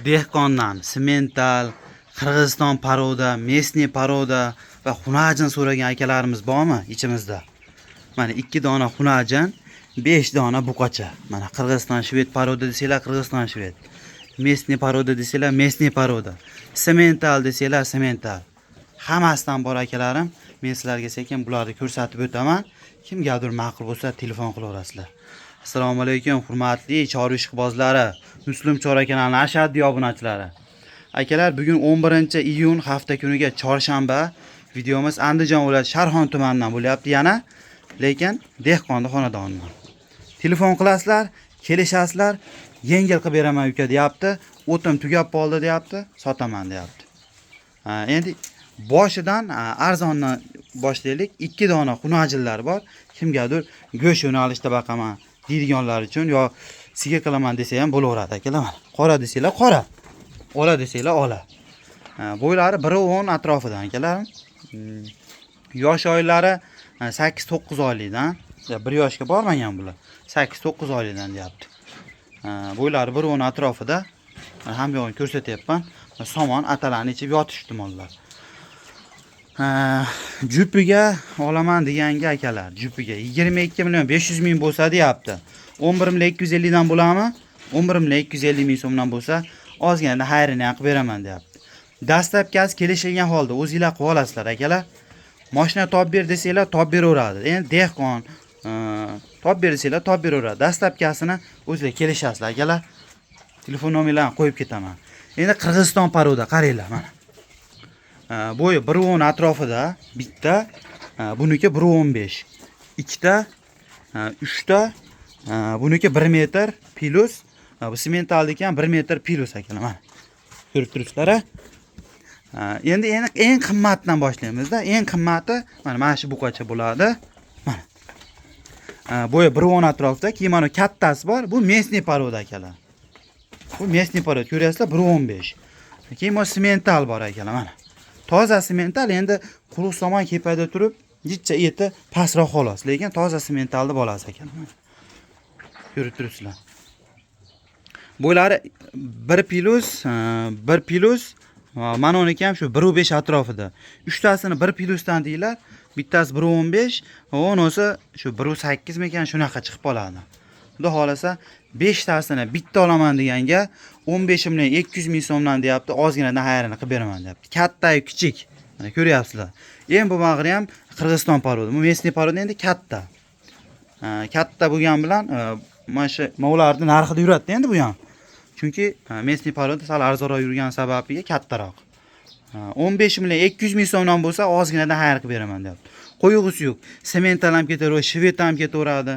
dehqondan semental, Qirg'iziston paroda, mesniy paroda va xunajin so'ragan akalarimiz bormi ichimizda? Mana 2 dona xunajin, 5 dona buqacha. Mana Qirg'iziston shved paroda desanglar Qirg'iziston shved. Mesniy paroda desanglar mesniy paroda. Semental desanglar semental. Hammasidan bor akalarim. Men sizlarga sekin bularni ko'rsatib o'taman. Kimgadir ma'qul bo'lsa telefon qilaverasizlar. Assalomu alaykum hurmatli chorva ishqibozlari, Muslim Chorva kanalining ashaddiy obunachilari. Akalar, bugun 11-iyun hafta kuniga chorshanba. Videomiz Andijon viloyati Sharxon tumanidan bo'lyapti yana, lekin dehqonning xonadonidan. Telefon qilasizlar, kelishasizlar, yengil qilib beraman uka deyapti. O'tim tugab qoldi deyapti, sotaman deyapti. Endi boshidan arzondan boshlaylik. 2 dona xunajillar bor. Kimgadir go'sht yo'nalishda baqaman deydiganlar uchun yo sigir qilaman desa ham bo'laveradi akalar. Qora desanglar qora, ola desanglar ola. Bo'ylari 1.10 atrofidan akalar. Yosh oylari 8-9 oylikdan, 1 yoshga bormagan bular. 8-9 oylikdan deyapti. Bo'ylari 1.10 atrofida. Ham yo'g'ini ko'rsatyapman. Somon atalarni ichib yotishdi mollar. Jupiga olaman deganga akalar, jupiga 22 million 500 ming bo'lsa deyapti. 11 million 250 dan bo'ladimi? 11 million 250 ming so'mdan bo'lsa, ozgina xayrini qilib beraman deyapti. Dastlabkasi kelishilgan holda o'zingizlar qilib olasizlar akalar. Mashina top ber desanglar top beraveradi. Endi dehqon top ber desanglar top beraveradi. Dastlabkasini o'zingizlar kelishasizlar akalar. Telefon nomerlarini qo'yib ketaman. Endi Qirg'iziston paroda qaranglar mana. Bo'yi 1.10 atrofida bitta, buniki 1.15. Ikkita, 3ta, buniki 1 metr plus, bu semental ekan 1 metr plus akalar mana. Ko'rib turibsizlar. Endi eng qimmatdan boshlaymiz-da. Eng qimmati mana shu buqacha bo'ladi. Mana. Bo'yi 1.10 atrofida, keyin mana kattasi bor. Bu mesniy paroda akalar. Bu mesniy paroda, ko'ryapsizlar 1.15. Keyin bu semental bor akalar mana. Toza semental endi quruq somon kepada turib, jichcha eti pastroq xolos, lekin toza sementalni bolasi ekan. Ko'rib turibsizlar. Bo'ylari 1 plus, mana uniki ham shu 1.5 atrofida. 3tasini 1 plusdan deylar, bittasi 1.15, va o'nosi shu 1.8 mekan shunaqa chiqib qoladi. Xudo xolasa 5 tasini bitta olaman deganga 15 million 200 ming so'mdan deyapti, ozginadan xayrini qilib beraman deyapti. Katta yu kichik. Mana ko'ryapsizlar. Endi bu mag'ri ham Qirg'iziston paroda. Bu mesniy paroda endi katta. Katta bo'lgan bilan mana shu mavlarning narxida yuradi endi bu ham. Chunki mesniy paroda sal arzonroq yurgan sababiga kattaroq. 15 million 200 ming so'mdan bo'lsa, ozginadan xayr qilib beraman deyapti. Qo'yug'isi yo'q. Semental ham ketaveradi, shved ham ketaveradi.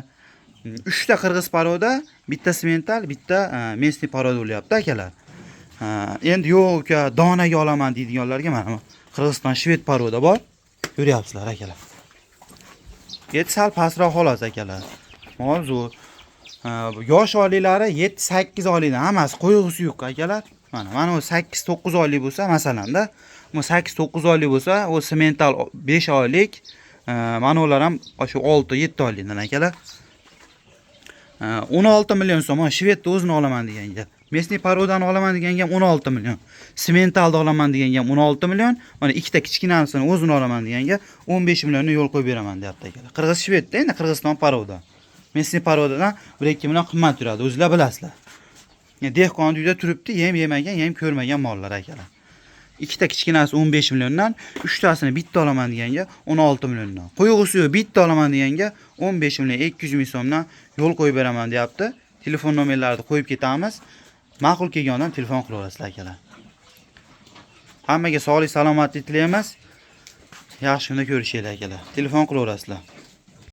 3 ta qirg'iz paroda, bitta semental, bitta mesniy paroda bo'lyapti akalar. Endi yo'q uka, donaga olaman deydiganlarga mana Qirg'iziston shved paroda bor. Ko'ryapsizlar akalar. Eti sal pastroq xolos akalar. Mavzu yosh oyliklari 7-8 oylikdan hammasi qo'yug'isi yo'q akalar. Mana o 8-9 oylik bo'lsa, masalanda, bu 8-9 oylik bo'lsa, o semental 5 oylik, mana ular ham shu 6-7 oylikdan akalar. 16 million so'm shvedni o'zini olaman deganga. Mesniy parodani olaman deganga ham 16 million. Sementalni olaman deganga ham 16 million. Mana ikkita kichkinasini o'zini olaman deganga 15 millionni yo'l qo'yib beraman deyapti akalar. Qirg'iz shvedda endi Qirg'iziston paroda. Mesniy parodadan 1-2 million qimmat turadi, o'zingizlar bilasizlar. Dehqon uyda turibdi, yem yemagan, yem ko'rmagan mollar akalar. Ikkita kichkinasi 15 milliondan, 3 tasini bitta olaman deganga 16 milliondan. Qo'yug'isi yo'q, bitta olaman deganga 15 million 200 ming so'mdan yo'l qo'yib beraman deyapti. Telefon nomerlarini qo'yib ketamiz. Ma'qul kelgandan telefon qilaverasizlar akalar. Hammaga sog'lik, salomatlik tilaymiz. Yaxshi kunda ko'rishaylik akalar. Telefon qilaverasizlar.